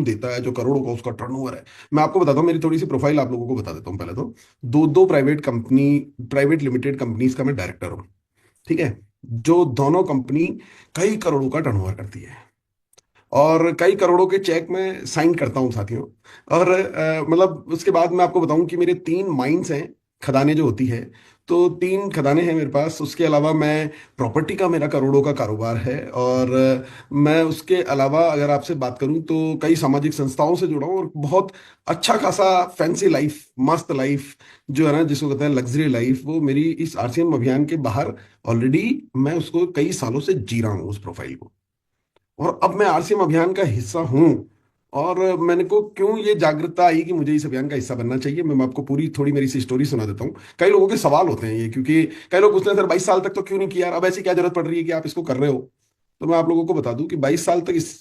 देता है, जो करोड़ों का उसका टर्नओवर है। मैं आपको बताता हूँ, मेरी थोड़ी सी प्रोफाइल आप लोगों को बता देता हूँ पहले तो। दो दो प्राइवेट लिमिटेड कंपनीज का मैं डायरेक्टर हूँ, ठीक है, जो दोनों कंपनी कई करोड़ों का टर्नओवर करती है, और कई करोड़ों के चेक में साइन करता हूँ साथियों। और मतलब उसके बाद मैं आपको बताऊं कि मेरे 3 माइंस हैं, खदानें जो होती है, तो 3 खदानें हैं मेरे पास। उसके अलावा मैं प्रॉपर्टी का, मेरा करोड़ों का कारोबार है। और मैं उसके अलावा अगर आपसे बात करूं तो कई सामाजिक संस्थाओं से जुड़ा हूं, और बहुत अच्छा खासा फैंसी लाइफ, मस्त लाइफ जो है ना, जिसको कहते हैं लग्जरी लाइफ, वो मेरी इस आरसीएम अभियान के बाहर ऑलरेडी मैं उसको कई सालों से जी रहा हूँ, उस प्रोफाइल को। और अब मैं आरसीएम अभियान का हिस्सा हूं। और मैंने को क्यों ये जागरूकता आई कि मुझे इस अभियान का हिस्सा बनना चाहिए, मैं आपको पूरी थोड़ी मेरी सी स्टोरी सुना देता हूँ। कई लोगों के सवाल होते हैं ये, क्योंकि कई लोग पूछते हैं सर 22 साल तक तो क्यों नहीं किया, अब ऐसी क्या जरूरत पड़ रही है कि आप इसको कर रहे हो। तो मैं आप लोगों को बता दूं कि 22 साल तक, इस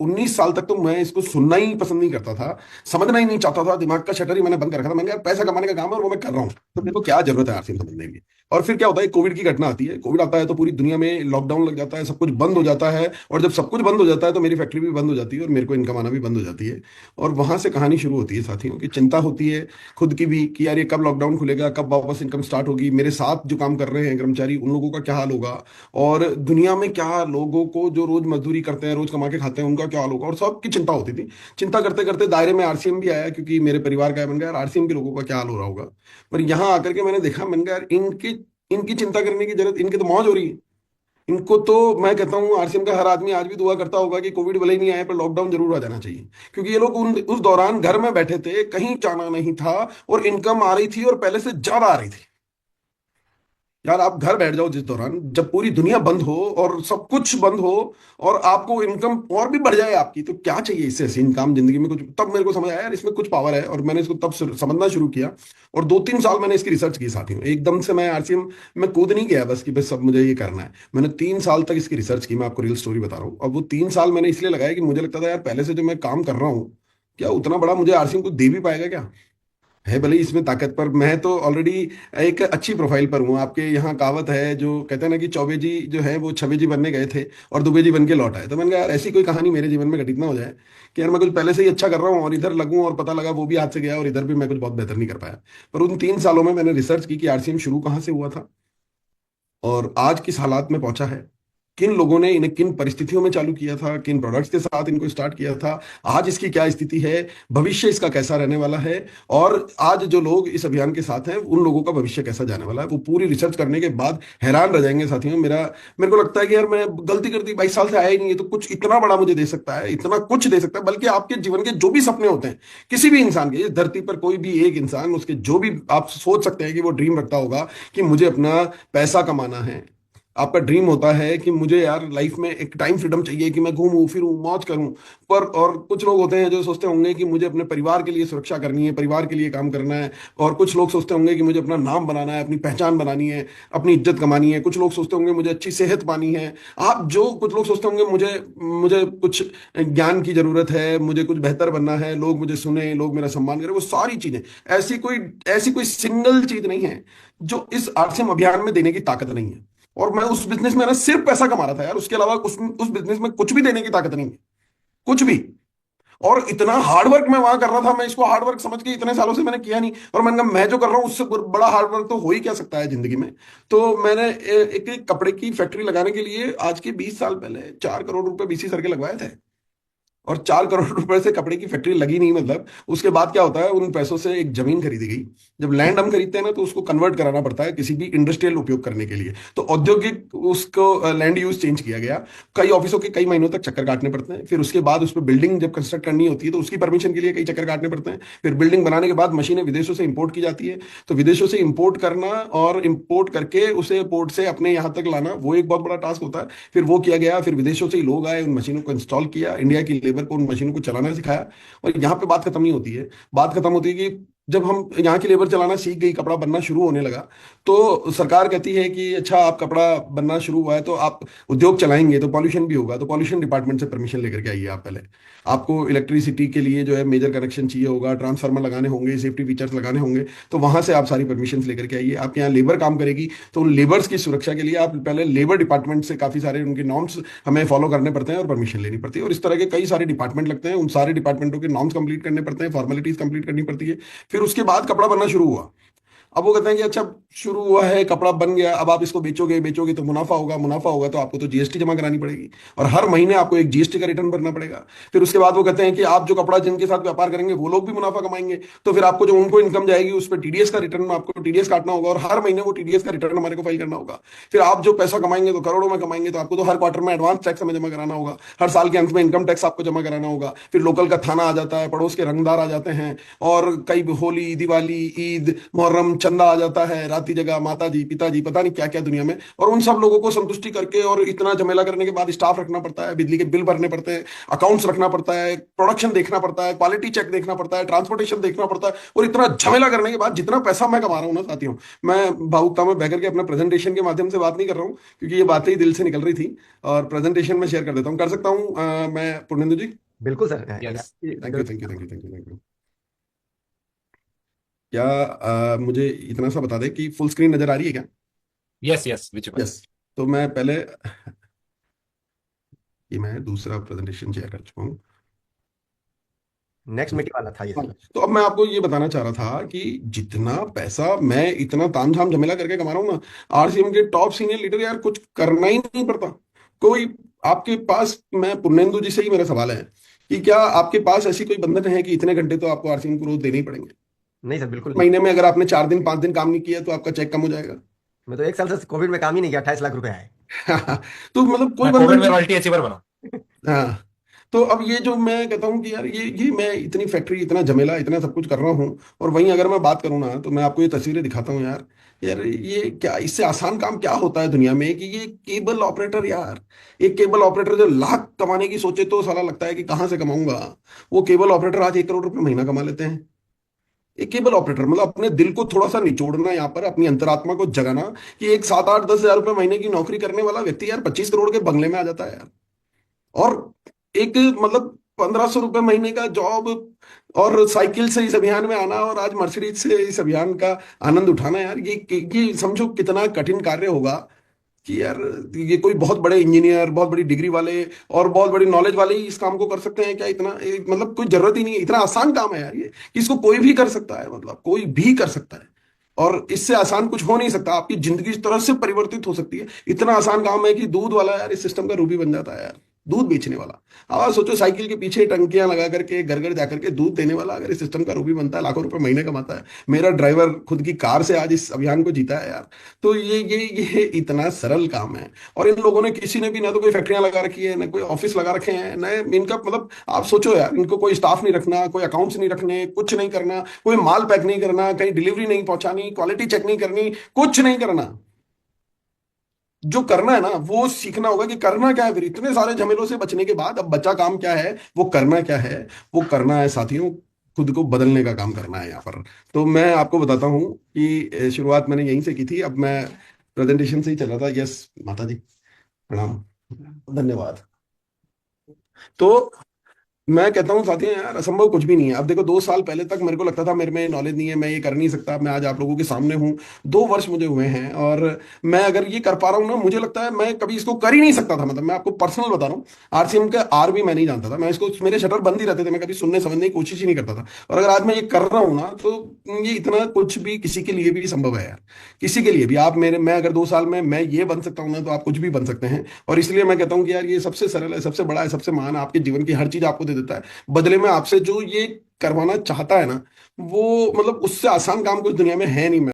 19 साल तक तो मैं इसको सुनना ही पसंद नहीं करता था, समझना ही नहीं चाहता था, दिमाग का शटर ही मैंने बंद कर रखा था। मैंने कहा यार पैसा कमाने का काम है और वो मैं कर रहा हूँ, तो मेरे को क्या जरूरत है आरसीएम समझने की। और फिर क्या होता है, कोविड की घटना आती है, कोविड आता है तो पूरी दुनिया में लॉकडाउन लग जाता है, सब कुछ बंद हो जाता है। और जब सब कुछ बंद हो जाता है तो मेरी फैक्ट्री भी बंद हो जाती है, और मेरे को इनकम आना भी बंद हो जाती है। और वहां से कहानी शुरू होती है साथियों, की चिंता होती है खुद की भी, कि यार ये कब लॉकडाउन खुलेगा, कब वापस इनकम स्टार्ट होगी, मेरे साथ जो काम कर रहे हैं कर्मचारी, उन लोगों का क्या हाल होगा, और दुनिया में क्या लोगों को जो रोज मजदूरी करते हैं, रोज कमा के खाते हैं, उनका क्या हाल होगा, और सबकी चिंता होती थी। चिंता करते करते दायरे में आरसीएम भी आया, क्योंकि मेरे परिवार का है। मैंने कहा यार आरसीएम के लोगों का क्या हाल हो रहा होगा। पर यहाँ आकर के मैंने देखा, मैंने कहा यार इनकी इनकी चिंता करने की जरूरत, इनकी तो मौज हो रही है। इनको तो मैं कहता हूँ आरसीएम का हर आदमी आज भी दुआ करता होगा कि कोविड भले ही नहीं आए पर लॉकडाउन जरूर आ जाना चाहिए, क्योंकि ये लोग उस दौरान घर में बैठे थे, कहीं जाना नहीं था, और इनकम आ रही थी, और पहले से ज्यादा आ रही थी। यार आप घर बैठ जाओ जिस दौरान, जब पूरी दुनिया बंद हो और सब कुछ बंद हो, और आपको इनकम और भी बढ़ जाए आपकी, तो क्या चाहिए इससे हसीन काम जिंदगी में कुछ। तब मेरे को समझ आया यार इसमें कुछ पावर है, और मैंने इसको तब समझना शुरू किया। और 2-3 साल मैंने इसकी रिसर्च की साथियों, एकदम से मैं आरसीएम में कूद नहीं गया बस कि बस सब मुझे ये करना है। मैंने 3 साल तक इसकी रिसर्च की, मैं आपको रियल स्टोरी बता रहा हूँ। और वो 3 साल मैंने इसलिए लगाया कि मुझे लगता था यार पहले से जो मैं काम कर रहा हूँ, क्या उतना बड़ा मुझे आरसीएम को दे भी पाएगा क्या, है भले ही इसमें ताकत, पर मैं तो ऑलरेडी एक अच्छी प्रोफाइल पर हूँ। आपके यहाँ कहावत है जो कहते हैं ना कि चौबे जी जो है वो छबे जी बनने गए थे और दुबे जी बन के लौट आए। तो मैंने कहा यार ऐसी कोई कहानी मेरे जीवन में घटित ना हो जाए कि यार मैं कुछ पहले से ही अच्छा कर रहा हूँ और इधर लगूं और पता लगा वो भी हाथ से गया और इधर भी मैं कुछ बहुत बेहतर नहीं कर पाया। पर उन 3 सालों में मैंने रिसर्च की कि आरसीएम शुरू कहाँ से हुआ था, और आज किस हालात में पहुंचा है, किन लोगों ने इन्हें किन परिस्थितियों में चालू किया था, किन प्रोडक्ट्स के साथ इनको स्टार्ट किया था, आज इसकी क्या स्थिति है, भविष्य इसका कैसा रहने वाला है, और आज जो लोग इस अभियान के साथ हैं उन लोगों का भविष्य कैसा जाने वाला है, वो पूरी रिसर्च करने के बाद हैरान रह जाएंगे साथियों। मेरे को लगता है कि यार मैं गलती कर दी, 22 साल से आया ही नहीं है, तो कुछ इतना बड़ा मुझे दे सकता है, इतना कुछ दे सकता है, बल्कि आपके जीवन के जो भी सपने होते हैं, किसी भी इंसान के, इस धरती पर कोई भी एक इंसान, उसके जो भी आप सोच सकते हैं कि वो ड्रीम रखता होगा कि मुझे अपना पैसा कमाना है, आपका ड्रीम होता है कि मुझे यार लाइफ में एक टाइम फ्रीडम चाहिए कि मैं घूमूं फिरूं मौज करूं। पर और कुछ लोग होते हैं जो सोचते होंगे कि मुझे अपने परिवार के लिए सुरक्षा करनी है, परिवार के लिए काम करना है। और कुछ लोग सोचते होंगे कि मुझे अपना नाम बनाना है, अपनी पहचान बनानी है, अपनी इज्जत कमानी है। कुछ लोग सोचते होंगे मुझे अच्छी सेहत पानी है। आप जो कुछ लोग सोचते होंगे मुझे मुझे कुछ ज्ञान की जरूरत है, मुझे कुछ बेहतर बनना है, लोग मुझे सुने, लोग मेरा सम्मान करें, वो सारी चीजें, ऐसी कोई सिंगल चीज नहीं है जो इस आरसीएम अभियान में देने की ताकत नहीं है। और मैं उस बिजनेस में ना सिर्फ पैसा कमा रहा था यार, उसके अलावा उस बिजनेस में कुछ भी देने की ताकत नहीं है, कुछ भी। और इतना हार्डवर्क मैं वहां कर रहा था, मैं इसको हार्डवर्क समझ के इतने सालों से मैंने किया नहीं, और मैंने कहा मैं जो कर रहा हूँ उससे बड़ा हार्डवर्क तो हो ही क्या सकता है जिंदगी में। तो मैंने एक कपड़े की फैक्ट्री लगाने के लिए आज के 20 साल पहले 4 करोड़ रुपए बीसी सर के लगवाए थे। और 4 करोड़ रुपए से कपड़े की फैक्ट्री लगी नहीं, मतलब उसके बाद क्या होता है, उन पैसों से एक जमीन खरीदी गई। जब लैंड हम खरीदते हैं ना तो उसको कन्वर्ट कराना पड़ता है किसी भी इंडस्ट्रियल उपयोग करने के लिए, तो औद्योगिक उसको लैंड यूज चेंज किया गया। कई ऑफिसों के कई महीनों तक चक्कर काटने पड़ते हैं, फिर उसके बाद उस पर बिल्डिंग जब कंस्ट्रक्ट करनी होती है तो उसकी परमिशन के लिए कई चक्कर काटने पड़ते हैं। फिर बिल्डिंग बनाने के बाद मशीनें विदेशों से इंपोर्ट की जाती है, तो विदेशों से इंपोर्ट करना और इंपोर्ट करके उसे पोर्ट से अपने यहाँ तक लाना, वो एक बहुत बड़ा टास्क होता है। फिर वो किया गया, फिर विदेशों से ही लोग आए, उन मशीनों को इंस्टॉल किया, इंडिया की लेबर को उन मशीनों को चलाना सिखाया। और यहाँ पे बात खत्म नहीं होती है, बात खत्म होती है कि जब हम यहाँ की लेबर चलाना सीख गई, कपड़ा बनना शुरू होने लगा, तो सरकार कहती है कि अच्छा आप कपड़ा बनना शुरू हुआ है तो आप उद्योग चलाएंगे तो पॉल्यूशन भी होगा, तो पॉल्यूशन डिपार्टमेंट से परमिशन लेकर के आइए आप पहले। आपको इलेक्ट्रिसिटी के लिए जो है मेजर कनेक्शन चाहिए होगा, ट्रांसफार्मर लगाने होंगे, सेफ्टी फीचर्स लगाने होंगे, तो वहां से आप सारी परमिशन लेकर के आइए। आपके यहाँ लेबर काम करेगी तो उन लेबर्स की सुरक्षा के लिए आप पहले लेबर डिपार्टमेंट से काफी सारे उनके नॉर्म्स हमें फॉलो करने पड़ते हैं और परमिशन लेनी पड़ती है। और इस तरह के कई सारे डिपार्टमेंट लगते हैं, उन सारे डिपार्टमेंटों के नॉर्म्स कंप्लीट करने पड़ते हैं, फॉर्मेलिटीज कंप्लीट करनी पड़ती है, फिर उसके बाद कपड़ा बनना शुरू हुआ। अब वो कहते हैं कि अच्छा शुरू हुआ है, कपड़ा बन गया, अब आप इसको बेचोगे, बेचोगे तो मुनाफा होगा, मुनाफा होगा तो आपको तो जीएसटी जमा करानी पड़ेगी, और हर महीने आपको एक जीएसटी का रिटर्न भरना पड़ेगा। फिर उसके बाद वो कहते हैं कि आप जो कपड़ा जिनके साथ व्यापार करेंगे वो लोग भी मुनाफा कमाएंगे, तो फिर आपको जो उनको इनकम जाएगी उस पर टीडीएस का रिटर्न, आपको टीडीएस काटना होगा, और हर महीने वो टीडीएस का रिटर्न हमारे को फाइल करना होगा। फिर आप जो पैसा कमाएंगे तो करोड़ों में कमाएंगे, तो आपको तो हर क्वार्टर में एडवांस टैक्स हमें जमा कराना होगा, हर साल के अंत में इनकम टैक्स आपको जमा कराना होगा। फिर लोकल का थाना आ जाता है, पड़ोस के रंगदार आ जाते हैं, और कई होली, दिवाली, ईद, मुहर्रम, चंदा आ जाता है, राती जगह माता जी, पिताजी, पता नहीं क्या क्या दुनिया में, और उन सब लोगों को संतुष्टि करके और इतना झमेला करने के बाद स्टाफ रखना पड़ता है, बिजली के बिल भरने पड़ते हैं, अकाउंट्स रखना पड़ता है, प्रोडक्शन देखना पड़ता है, क्वालिटी चेक देखना पड़ता है, ट्रांसपोर्टेशन देखना पड़ता है, और इतना झमेला करने के बाद जितना पैसा मैं कमा रहा हूं ना साथियों, मैं भावुकता में बह करके अपने प्रेजेंटेशन के माध्यम से बात नहीं कर रहा हूँ, क्योंकि ये बातें ही दिल से निकल रही थी, और प्रेजेंटेशन में शेयर कर देता हूँ, कर सकता हूँ मैं पूर्णेंदु जी? बिल्कुल sir. Yes thank you, thank you, thank you, thank you, thank you. क्या मुझे इतना सा बता दें कि फुल स्क्रीन नजर आ रही है क्या? Yes yes visible. यस। तो मैं पहले, ये मैं दूसरा प्रेजेंटेशन शेयर कर चुका हूँ। नेक्स्ट मीटिंग वाला था ये हाँ, सर। तो अब मैं आपको ये बताना चाह रहा था कि जितना पैसा मैं इतना तामझाम झमेला करके कमा रहा हूँ ना, आरसीएम के टॉप सीनियर लीडर यार कुछ करना ही नहीं पड़ता कोई। आपके पास, मैं पुर्णेंदु जी से ही मेरा सवाल है कि क्या आपके पास ऐसी कोई बंधन है कि इतने घंटे तो आपको आरसीएम को रोज देने ही पड़ेंगे? नहीं सर, बिल्कुल नहीं। महीने में अगर आपने 4 दिन 5 दिन काम नहीं किया तो आपका चेक कम हो जाएगा। मैं तो 1 साल से कोविड में काम ही नहीं किया, 28 लाख रुपए आए। तो मतलब कोई मैं कोविड बंधन में नहीं। रॉयल्टी अचीवर बना। हाँ। तो अब ये जो मैं कहता हूँ कि यार ये मैं इतनी फैक्ट्री, इतना झमेला, इतना सब कुछ कर रहा हूँ, और वहीं अगर मैं बात करूँ ना तो मैं आपको ये तस्वीरें दिखाता हूँ यार। यार ये क्या, इससे आसान काम क्या होता है दुनिया में कि ये केबल ऑपरेटर यार, एक केबल ऑपरेटर जो लाख कमाने की सोचे तो साला लगता है कि कहाँ से कमाऊंगा। वो केबल ऑपरेटर आज 1 करोड़ रुपए महीना कमा लेते हैं। एक केबल ऑपरेटर मतलब अपने दिल को थोड़ा सा निचोड़ना, यहाँ पर अपनी अंतरात्मा को जगाना, कि एक 7 8 10 हजार रुपए महीने की नौकरी करने वाला व्यक्ति यार 25 करोड़ के बंगले में आ जाता है यार। और एक मतलब 1500 रुपए महीने का जॉब, और साइकिल से इस अभियान में आना, और आज मर्सिडीज से इस अभियान का आनंद उठाना यार, ये समझो कितना कठिन कार्य होगा कि यार ये कोई बहुत बड़े इंजीनियर, बहुत बड़ी डिग्री वाले और बहुत बड़ी नॉलेज वाले ही इस काम को कर सकते हैं क्या? इतना मतलब कोई जरूरत ही नहीं है, इतना आसान काम है यार ये, कि इसको कोई भी कर सकता है, मतलब कोई भी कर सकता है। और इससे आसान कुछ हो नहीं सकता, आपकी जिंदगी इस तरह से परिवर्तित हो सकती है। इतना आसान काम है कि दूध वाला यार इस सिस्टम का रूबी बन जाता है यार, दूध बेचने वाला। अब सोचो, साइकिल के पीछे टंकियां लगा करके घर घर जाकर के दूध देने वाला अगर इस सिस्टम का रूबी बनता है, लाखों रुपए महीने कमाता है। मेरा ड्राइवर खुद की कार से आज इस अभियान को जीता है यार। तो ये इतना सरल काम है। और इन लोगों ने, किसी ने भी ना तो कोई फैक्ट्रियां लगा रखी है, ना कोई ऑफिस लगा रखे हैं, ना इनका मतलब आप सोचो यार, इनको कोई स्टाफ नहीं रखना, कोई अकाउंट्स नहीं रखने, कुछ नहीं करना, कोई माल पैक नहीं करना, कहीं डिलीवरी नहीं पहुंचानी, क्वालिटी चेक नहीं करनी, कुछ नहीं करना। जो करना है ना वो सीखना होगा कि करना क्या है। फिर इतने सारे झमेलों से बचने के बाद अब बचा काम क्या है, वो करना क्या है? वो करना है साथियों, खुद को बदलने का काम करना है यहाँ पर। तो मैं आपको बताता हूँ कि शुरुआत मैंने यहीं से की थी, अब मैं प्रेजेंटेशन से ही चल रहा था। यस माता जी, प्रणाम, धन्यवाद। तो मैं कहता हूँ साथियों यार, असंभव कुछ भी नहीं है। अब देखो, 2 साल पहले तक मेरे को लगता था मेरे में नॉलेज नहीं है, मैं ये कर नहीं सकता। मैं आज आप लोगों के सामने हूँ, 2 वर्ष मुझे हुए हैं, और मैं अगर ये कर पा रहा हूँ ना, मुझे लगता है मैं कभी इसको कर ही नहीं सकता था। मतलब मैं आपको पर्सनल बता रहा हूँ, आरसीएम का आर भी मैं नहीं जानता था। मैं इसको, मेरे शटर बंद ही रहते थे, मैं कभी सुनने समझने की कोशिश ही नहीं करता था। और अगर आज मैं ये कर रहा हूँ ना, तो ये इतना कुछ भी किसी के लिए भी संभव है यार। किसी के लिए भी आप मेरे, मैं अगर 2 साल में मैं ये बन सकता हूँ ना, तो आप कुछ भी बन सकते हैं। और इसलिए मैं कहता हूँ कि यार ये सबसे सरल है, सबसे बड़ा है, सबसे महान है, आपके जीवन की हर चीज आपको दे देता है। बदले में आपसे जो ये करवाना चाहता है ना, वो मतलब उससे आसान काम कुछ दुनिया में है नहीं।